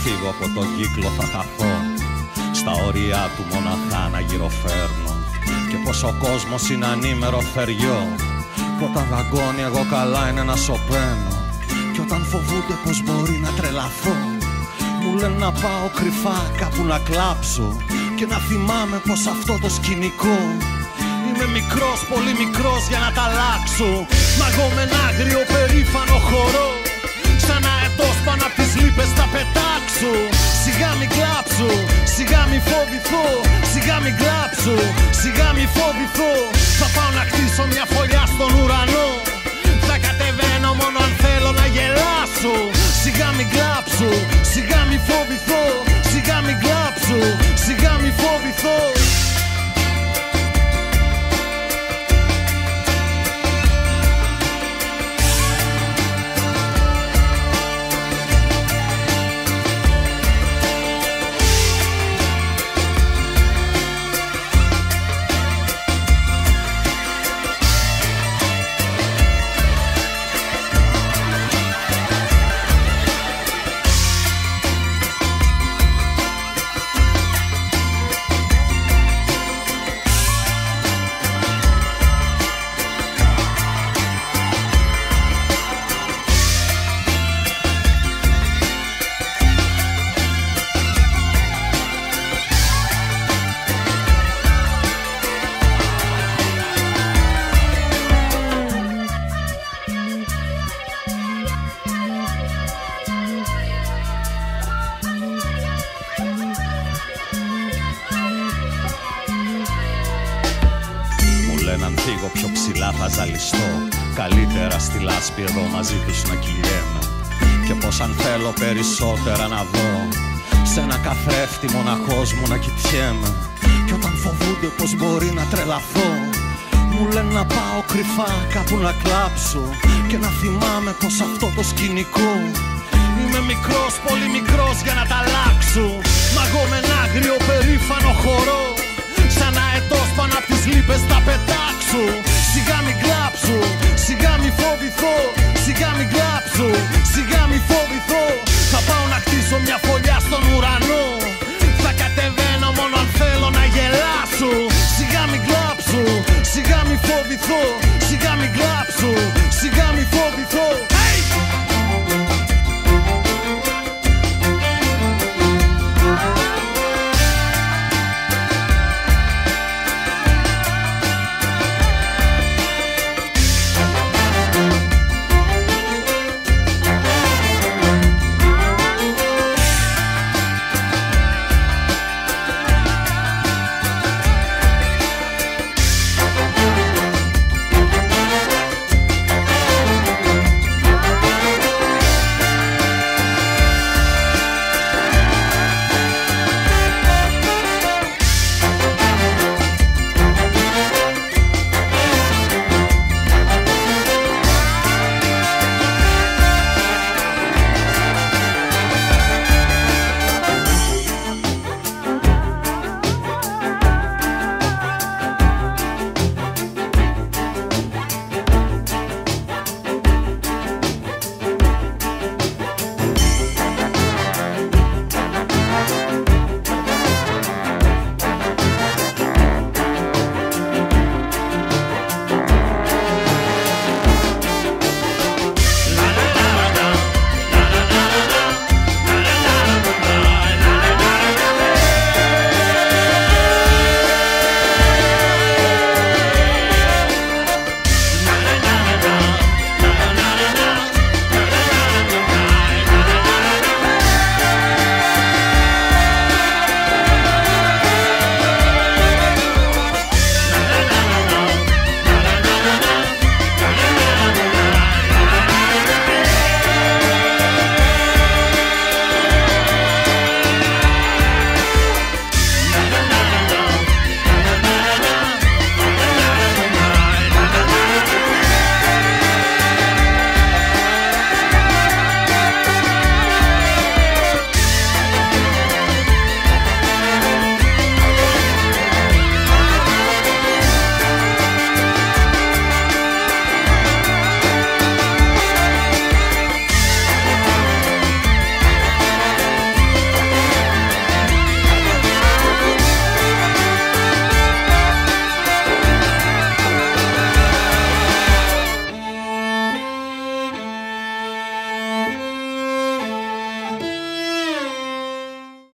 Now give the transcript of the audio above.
φύγω από τον κύκλο θα χαθώ, στα όρια του μοναχά να γυροφέρνω. Και πως ο κόσμος είναι ανήμερο θεριό, που όταν δαγκώνει εγώ καλά είναι να σωπαίνω. Και όταν φοβούνται πως μπορεί να τρελαθώ, μου λένε να πάω κρυφά κάπου να κλάψω, και να θυμάμαι πως αυτό το σκηνικό είμαι μικρός, πολύ μικρός για να τα αλλάξω. Μα εγώ με ένα άγριο περήφανο χορό, σαν αετός πάνω απ' τις λύπες θα πετάξω. Σιγά μη κλάψω, σιγά μη φοβηθώ, σιγά μη κλάψω, σιγά μη φοβηθώ. Θα πάω να χτίσω μια φωλιά στον ουρανό, θα κατεβαίνω μόνο αν θέλω να γελάσω. Σιγά μη κλάψω, σιγά μη φοβηθώ, σιγά μη κλάψω, σιγά μη φοβηθώ. Αν φύγω πιο ψηλά θα ζαλιστώ, καλύτερα στη λάσπη εδώ μαζί τους να κυλιέμαι. Και πως αν θέλω περισσότερα να δω, σε ένα καθρέφτη μοναχός μου να κοιτιέμαι. Και όταν φοβούνται πως μπορεί να τρελαθώ, μου λένε να πάω κρυφά κάπου να κλάψω, και να θυμάμαι πως αυτό το σκηνικό είμαι μικρός, πολύ μικρός για να τα αλλάξω. Μα εγώ με ένα άγριο περήφανο χορό, σαν αετός πάνω απ' τις λύπες θα πετάξω. Σιγά μη κλάψω, σιγά μη φοβηθώ, σιγά μη κλάψω, σιγά μη φοβηθώ. Θα πάω να χτίσω μια φωλιά στον ουρανό, θα κατεβαίνω μόνο αν θέλω να γελάσω. Σιγά μη κλάψω, σιγά μη φοβηθώ, σιγά μη κλάψω, σιγά